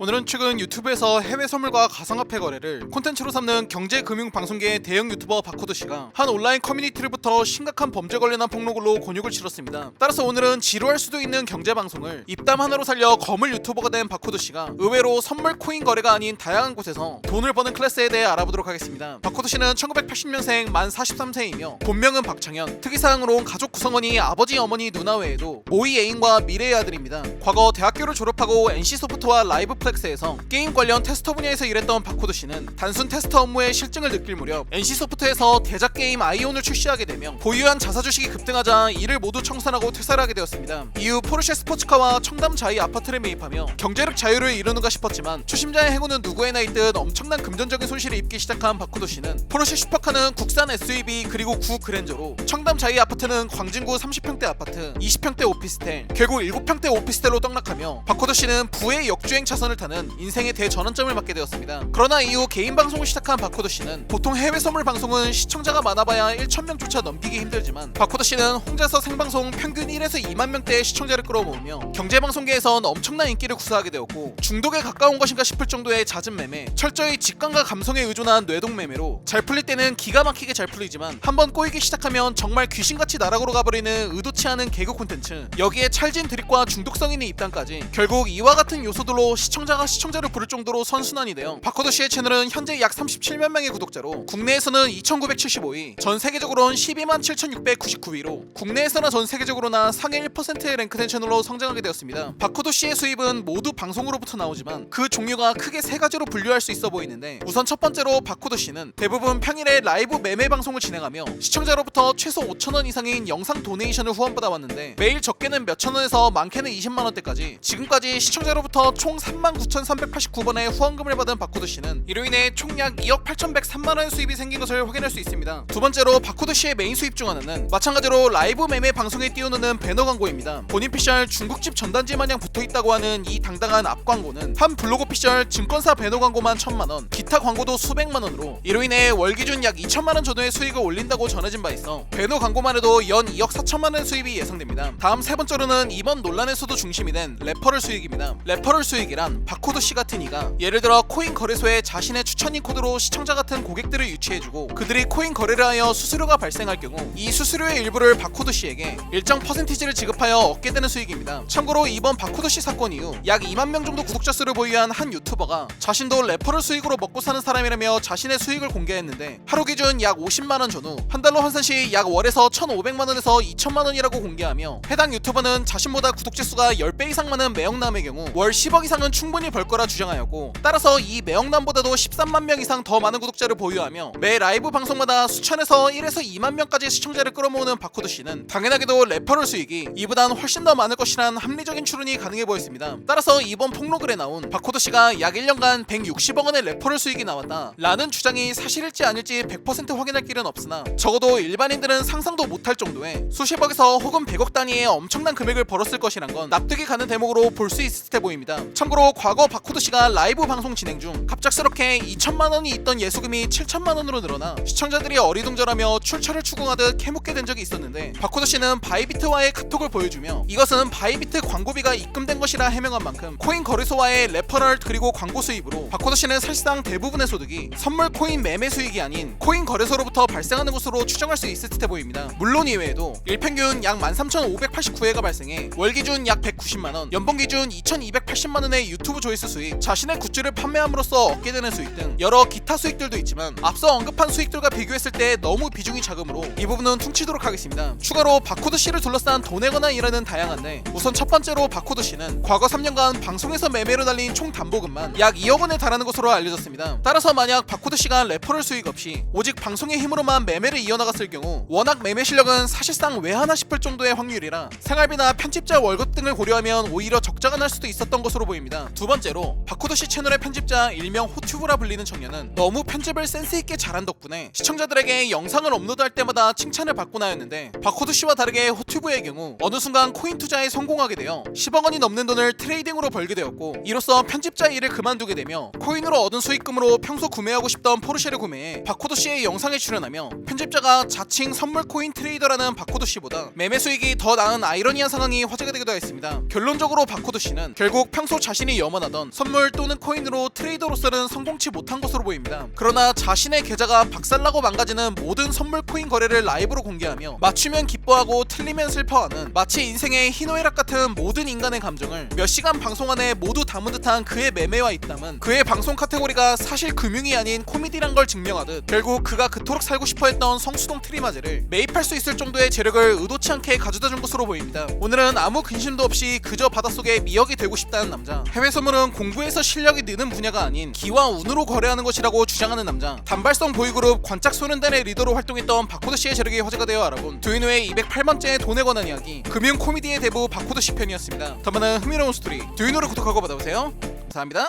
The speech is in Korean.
오늘은 최근 유튜브에서 해외 선물과 가상화폐 거래를 콘텐츠로 삼는 경제금융방송계의 대형 유튜버 바코드씨가 한 온라인 커뮤니티로부터 심각한 범죄 관련한 폭로글로 곤욕을 치렀습니다. 따라서 오늘은 지루할 수도 있는 경제방송을 입담 하나로 살려 거물 유튜버가 된 바코드씨가 의외로 선물 코인 거래가 아닌 다양한 곳에서 돈을 버는 클래스에 대해 알아보도록 하겠습니다. 바코드씨는 1980년생 만 43세이며 본명은 박창현, 특이사항으로 가족 구성원이 아버지, 어머니, 누나 외에도 모의 애인과 미래의 아들입니다. 과거 대학교를 졸업하고 NC소프트와 라이브 플렉스에서 게임 관련 테스터 분야에서 일했던 바코드씨는 단순 테스터 업무의 실증을 느낄 무렵 NC소프트에서 대작 게임 아이온을 출시하게 되며 보유한 자사 주식이 급등하자 이를 모두 청산하고 퇴사를 하게 되었습니다. 이후 포르쉐 스포츠카와 청담 자이 아파트를 매입하며 경제력 자유를 이루는가 싶었지만 초심자의 행운은 누구에나 있듯 엄청난 금전적인 손실을 입기 시작한 바코드씨는 포르쉐 슈퍼카는 국산 SUV 그리고 구 그랜저로, 청담 자이 아파트는 광진구 30평대 아파트, 20평대 오피스텔, 결국 7평대 오피스텔로 떡락하며 바코드씨는 부의 역주행 차선을 타는 인생의 대전환점을 맞게 되었습니다. 그러나 이후 개인 방송을 시작한 바코드씨는 보통 해외 선물 방송은 시청자가 많아봐야 1,000명조차 넘기기 힘들지만 바코드씨는 혼자서 생방송 평균 1에서 2만 명대의 시청자를 끌어모으며 경제방송계에선 엄청난 인기를 구사하게 되었고, 중독에 가까운 것인가 싶을 정도의 잦은 매매, 철저히 직감과 감성에 의존한 뇌동 매매로 잘 풀릴 때는 기가 막히게 잘 풀리지만 한번 꼬이기 시작하면 정말 귀신같이 나락으로 가버리는 의도치 않은 개그 콘텐츠, 여기에 찰진 드립과 중독성 있는 입담까지 결국 이와 같은 요소들로 시청자가 시청자를 부를 정도로 선순환이 되어 바코드씨의 채널은 현재 약 37만 명의 구독자로 국내에서는 2,975위, 전 세계적으로는 12만 7,699위로 국내에서나 전 세계적으로나 상위 1%에 랭크된 채널로 성장하게 되었습니다. 바코드씨의 수입은 모두 방송으로부터 나오지만 그 종류가 크게 세 가지로 분류할 수 있어 보이는데, 우선 첫 번째로 바코드씨는 대부분 평일에 라이브 매매 방송을 진행하며 시청자로부터 최소 5,000원 이상인 영상 도네이션을 후원받아 왔는데, 매일 적게는 몇천 원에서 많게는 20만 원대까지 지금까지 시청자로부터 총 39,389번의 후원금을 받은 바코드씨는 이로 인해 총 약 2억 8,103만 원의 수입이 생긴 것을 확인할 수 있습니다. 두 번째로 바코드씨의 메인 수입 중 하나는 마찬가지로 라이브 매매 방송에 띄워놓는 배너 광고입니다. 본인 피셜 중국집 전단지 마냥 붙어있다고 하는 이 당당한 앞 광고는 한 블로그 피셜 증권사 배너 광고만 1,000만 원, 기타 광고도 수백만 원으로 이로 인해 월 기준 약 2천만 원 정도의 수익을 올린다고 전해진 바 있어 배너 광고만 해도 연 2억 4천만 원의 수입이 예상됩니다. 다음 세 번째로는 이번 논란에서도 중심이 된 레퍼럴 수익입니다. 레퍼럴 수익이란 바코드씨 같은 이가 예를 들어 코인 거래소에 자신의 추천인 코드로 시청자 같은 고객들을 유치해주고 그들이 코인 거래를 하여 수수료가 발생할 경우 이 수수료의 일부를 바코드씨에게 일정 퍼센티지를 지급하여 얻게 되는 수익입니다. 참고로 이번 바코드씨 사건 이후 약 2만 명 정도 구독자 수를 보유한 한 유튜버가 자신도 레퍼럴 수익으로 먹고 사는 사람이라며 자신의 수익을 공개했는데, 하루 기준 약 50만 원 전후 한 달로 환산 시 약 월에서 1,500만 원에서 2천만 원이라고 공개하며, 해당 유튜버는 자신보다 구독자 수가 10배 이상 많은 매형남의 경우 월 10억 이상은 충분히 벌 거라 주장하였고, 따라서 이 매형남보다도 13만 명 이상 더 많은 구독자를 보유하며 매 라이브 방송마다 수천에서 1에서 2만 명까지 시청자를 끌어모으는 바코드씨는 당연하게도 레퍼럴 수익이 이보단 훨씬 더 많을 것이란 합리적인 추론이 가능해 보였습니다. 따라서 이번 폭로글에 나온 바코드씨가 약 1년간 160억 원의 레퍼럴 수익이 나왔다 라는 주장이 사실일지 아닐지 100% 확인할 길은 없으나 적어도 일반인들은 상상도 못할 정도의 수십억에서 혹은 100억 단위의 엄청난 금액을 벌었을 것이란 건 납득이 가는 대목으로 볼 수 있을 듯해 보입니다. 참고로 과거 바코드씨가 라이브 방송 진행 중 갑작스럽게 2천만 원이 있던 예수금이 7천만 원으로 늘어나 시청자들이 어리둥절하며 출처를 추궁하듯 캐묻게 된 적이 있었는데, 바코드씨는 바이비트와의 카톡을 보여주며 이것은 바이비트 광고비가 입금된 것이라 해명한 만큼 코인 거래소와의 레퍼럴 그리고 광고 수입으로 바코드씨는 사실상 대부분의 소득이 선물 코인 매매 수익이 아닌 코인 거래소로부터 발생하는 것으로 추정할 수 있을 듯해 보입니다. 물론 이외에도 일평균 약 13,589회가 발생해 월 기준 약 190만 원, 연봉 기준 2,280만 원의 유튜브 조회수 수익, 자신의 굿즈를 판매함으로써 얻게 되는 수익 등 여러 기타 수익들도 있지만 앞서 언급한 수익들과 비교했을 때 너무 비중이 작으므로 이 부분은 퉁치도록 하겠습니다. 추가로 바코드씨를 둘러싼 돈에 관한 일화는 다양한데, 우선 첫 번째로 바코드씨는 과거 3년간 방송에서 매매로 날린 총 담보금만 약 2억 원에 달하는 것으로 알려졌습니다. 따라서 만약 바코드씨가 레퍼럴 수익 없이 오직 방송의 힘으로만 매매를 이어나갔을 경우 워낙 매매 실력은 사실상 왜 하나 싶을 정도의 확률이라 생활비나 편집자 월급 등을 고려하면 오히려 적자가 날 수도 있었던 것으로 보입니다. 두 번째로 바코드씨 채널의 편집자 일명 호튜브라 불리는 청년은 너무 편집을 센스있게 잘한 덕분에 시청자들에게 영상을 업로드할 때마다 칭찬을 받곤 하였는데, 바코드씨와 다르게 호튜브의 경우 어느 순간 코인 투자에 성공하게 되어 10억 원이 넘는 돈을 트레이딩으로 벌게 되었고, 이로써 편집자 일을 그만두게 되며 코인으로 얻은 수익금으로 평소 구매하고 싶던 포르쉐를 구매해 바코드씨의 영상에 출연하며 편집자가 자칭 선물 코인 트레이더라는 바코드씨보다 매매 수익이 더 나은 아이러니한 상황이 화제가 되기도 했습니다. 결론적으로 바코드씨는 결국 평소 자신이 염원하던 선물 또는 코인으로 트레이더로서는 성공치 못한 것으로 보입니다. 그러나 자신의 계좌가 박살나고 망가지는 모든 선물 코인 거래를 라이브로 공개하며 맞추면 기뻐하고 틀리면 슬퍼하는 마치 인생의 희노애락 같은 모든 인간의 감정을 몇 시간 방송 안에 모두 담은 듯한 그의 매매와 입담은 그의 방송 카테고리가 사실 금융이 아닌 코미디란 걸 증명하듯 결국 그가 그토록 살고 싶어했던 성수동 트리마제를 매입할 수 있을 정도의 재력을 의도치 않게 가져다준 것으로 보입니다. 오늘은 아무 근심도 없이 그저 바닷속에 미역이 되고 싶다는 남자, 해외 선물은 공부에서 실력이 느는 분야가 아닌 기와 운으로 거래하는 것이라고 주장하는 남자, 단발성 보이그룹 관짝 소년단의 리더로 활동했던 바코드씨의 재력이 화제가 되어 알아본 두인호의 208번째 돈에 관한 이야기, 금융 코미디의 대부 바코드씨 편이었습니다. 더 많은 흥미로운 스토리 두인호를 구독하고 받아보세요. 감사합니다.